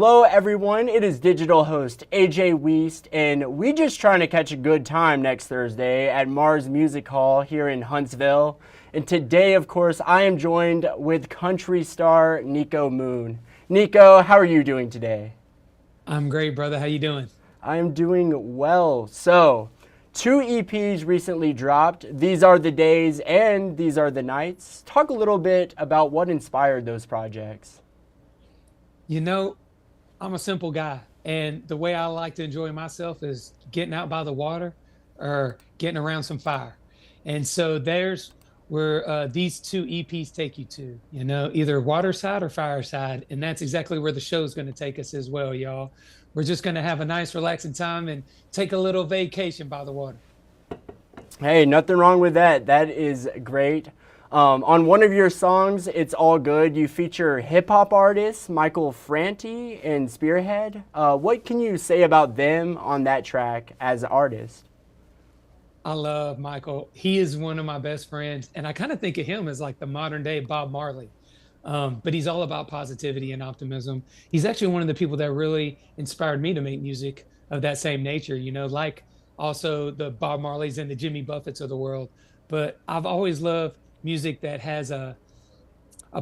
Hello everyone, it is digital host AJ Weist, and we just trying to catch a good time next Thursday at Mars Music Hall here in Huntsville. And today, of course, I am joined with country star Niko Moon. Niko, how are you doing today? I'm great, brother. How you doing? I am doing well. So, two EPs recently dropped. These Are the Days and These Are the Nights. Talk a little bit about what inspired those projects. You know, I'm a simple guy, and the way I like to enjoy myself is getting out by the water or getting around some fire. And so there's where these two EPs take you to, either waterside or fireside. And that's exactly where the show's going to take us as well, y'all. We're just going to have a nice, relaxing time and take a little vacation by the water. Hey, nothing wrong with that. That is great. On one of your songs, It's All Good, you feature hip-hop artists Michael Franti and Spearhead. What can you say about them on that track as artists? I love Michael. He is one of my best friends, and I kind of think of him as like the modern day Bob Marley. But he's all about positivity and optimism. He's actually one of the people that really inspired me to make music of that same nature, like also the Bob Marleys and the Jimmy Buffetts of the world. But I've always loved music that has a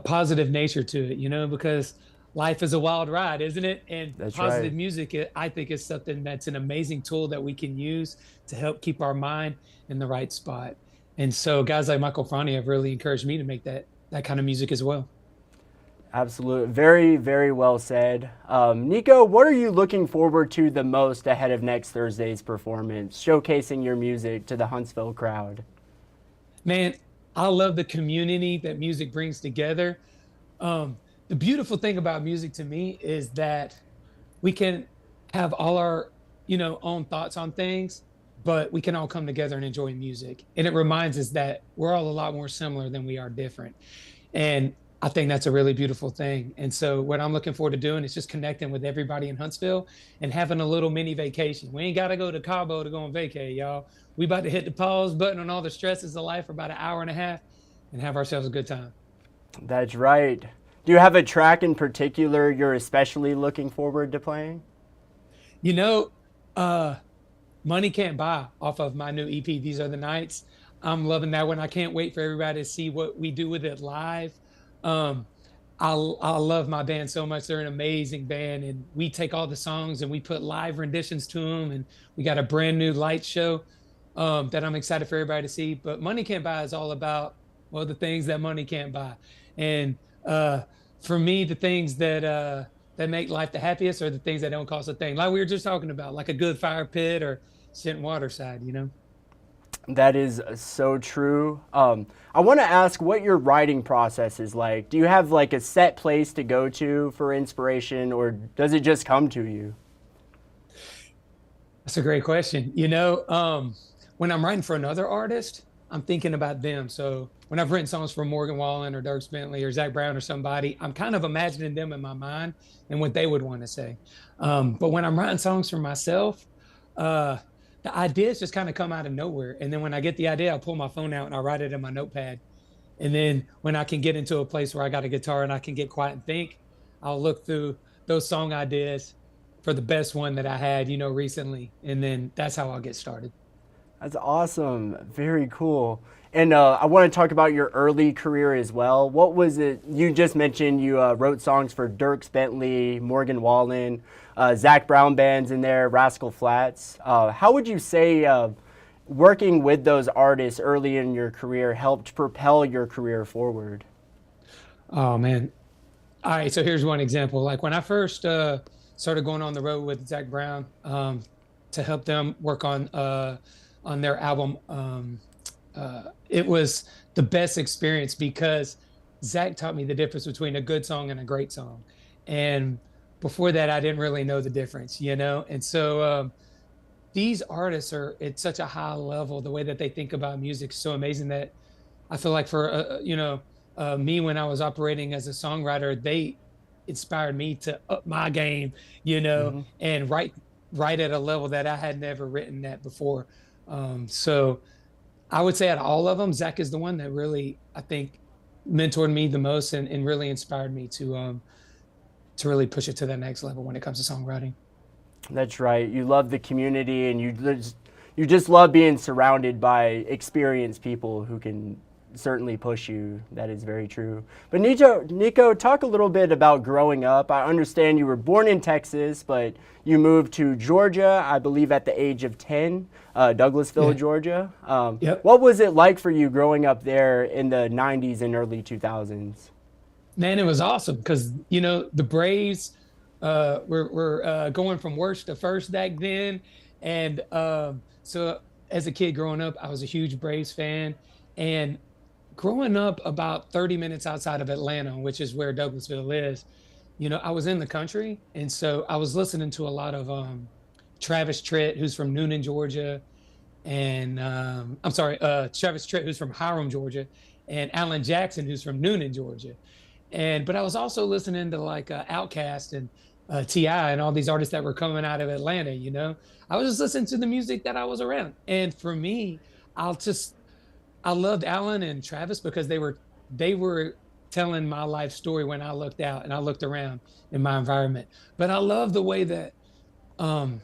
positive nature to it, because life is a wild ride, isn't it? And That's positive right. music, I think, is something that's an amazing tool that we can use to help keep our mind in the right spot. And so guys like Michael Franti have really encouraged me to make that kind of music as well. Absolutely. Very, very well said. Niko, what are you looking forward to the most ahead of next Thursday's performance, showcasing your music to the Huntsville crowd? Man, I love the community that music brings together. The beautiful thing about music to me is that we can have all our, own thoughts on things, but we can all come together and enjoy music. And it reminds us that we're all a lot more similar than we are different. And I think that's a really beautiful thing. And so what I'm looking forward to doing is just connecting with everybody in Huntsville and having a little mini vacation. We ain't got to go to Cabo to go on vacay, y'all. We about to hit the pause button on all the stresses of life for about an hour and a half and have ourselves a good time. That's right. Do you have a track in particular you're especially looking forward to playing? You know, uh, Money Can't Buy off of my new EP, These Are the Nights. I'm loving that one. I can't wait for everybody to see what we do with it live. Um, I love my band so much. They're an amazing band, and we take all the songs and we put live renditions to them. And we got a brand new light show that I'm excited for everybody to see. But Money Can't Buy is all about, well, the things that money can't buy. And uh, for me, the things that make life the happiest are the things that don't cost a thing, like we were just talking about, like a good fire pit or sitting waterside. That is so true. I want to ask what your writing process is like. Do you have like a set place to go to for inspiration, or does it just come to you? That's a great question. When I'm writing for another artist, I'm thinking about them. So when I've written songs for Morgan Wallen or Dirk Bentley or Zach Brown or somebody, I'm kind of imagining them in my mind and what they would want to say. But when I'm writing songs for myself, uh, the ideas just kind of come out of nowhere. And then when I get the idea, I pull my phone out and I write it in my notepad. And then when I can get into a place where I got a guitar and I can get quiet and think, I'll look through those song ideas for the best one that I had, recently. And then that's how I'll get started. That's awesome. Very cool. And I want to talk about your early career as well. What was it? You just mentioned you wrote songs for Dirk Bentley, Morgan Wallen, Zach Brown bands in there, Rascal Flats. How would you say working with those artists early in your career helped propel your career forward? Oh, man. All right. So here's one example. Like when I first started going on the road with Zach Brown to help them work on their album. It was the best experience because Zach taught me the difference between a good song and a great song. And before that, I didn't really know the difference. And so these artists are at such a high level. The way that they think about music is so amazing that I feel like for, me, when I was operating as a songwriter, they inspired me to up my game, Hmm. and write at a level that I had never written at before. So I would say out of all of them, Zach is the one that really, I think, mentored me the most and really inspired me to really push it to the next level when it comes to songwriting. That's right. You love the community, and you just love being surrounded by experienced people who can certainly push you. That is very true. But Niko, talk a little bit about growing up. I understand you were born in Texas, but you moved to Georgia, I believe, at the age of 10, Douglasville, Yeah. Georgia. Yep. What was it like for you growing up there in the 90s and early 2000s? Man, it was awesome because the Braves were going from worst to first back then, and so as a kid growing up, I was a huge Braves fan, and growing up about 30 minutes outside of Atlanta, which is where Douglasville is, I was in the country, and so I was listening to a lot of Travis Tritt, who's from Noonan, Georgia, and I'm sorry, Travis Tritt, who's from Hiram, Georgia, and Alan Jackson, who's from Noonan, Georgia. But I was also listening to like Outkast and T.I. and all these artists that were coming out of Atlanta. I was just listening to the music that I was around. And for me, I loved Alan and Travis because they were telling my life story when I looked out and I looked around in my environment. But I love the way that um,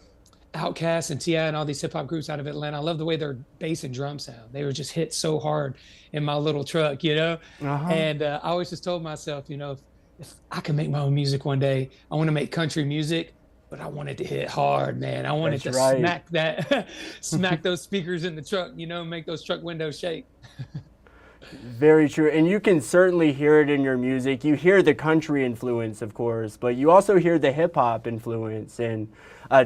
Outkast and Ti and all these hip hop groups out of Atlanta. I love the way their bass and drum sound. They were just hit so hard in my little truck. Uh-huh. And I always just told myself, if I can make my own music one day, I want to make country music, but I want it to hit hard, man. I want it That's to right. smack that, smack those speakers in the truck, make those truck windows shake. Very true. And you can certainly hear it in your music. You hear the country influence, of course, but you also hear the hip hop influence. And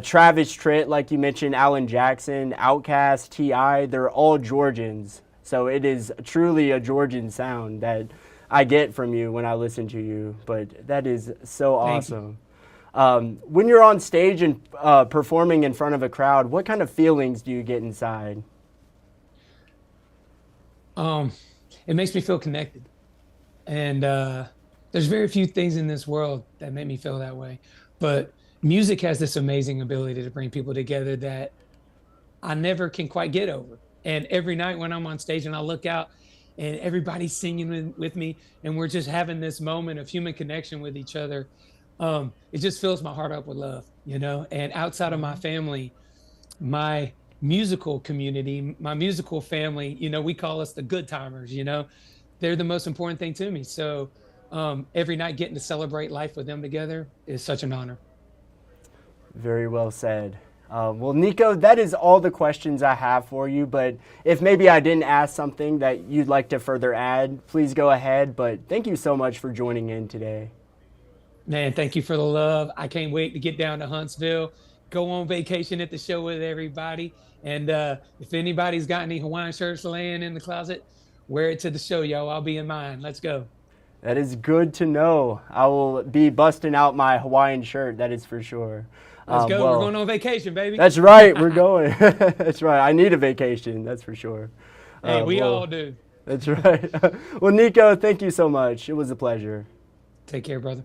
Travis Tritt, like you mentioned, Alan Jackson, Outkast, T.I., they're all Georgians. So it is truly a Georgian sound that I get from you when I listen to you. But that is so Thank you. awesome. When you're on stage and performing in front of a crowd, what kind of feelings do you get inside? Um, it makes me feel connected. And there's very few things in this world that make me feel that way. But music has this amazing ability to bring people together that I never can quite get over. And every night when I'm on stage and I look out and everybody's singing with me and we're just having this moment of human connection with each other, it just fills my heart up with love. And outside of my family, my musical community, my musical family, we call us the good timers. They're the most important thing to me. So every night getting to celebrate life with them together is such an honor. Very well said. Well, Niko, that is all the questions I have for you, but if maybe I didn't ask something that you'd like to further add, please go ahead. But thank you so much for joining in today. Man, thank you for the love. I can't wait to get down to Huntsville, go on vacation at the show with everybody. And if anybody's got any Hawaiian shirts laying in the closet, wear it to the show, yo. I'll be in mine. Let's go. That is good to know. I will be busting out my Hawaiian shirt, that is for sure. Let's go. Well, We're going on vacation, baby. that's right, we're going. That's right. I need a vacation, that's for sure. Hey, we well, all do. That's right. Well, Niko, thank you so much. It was a pleasure. Take care, brother.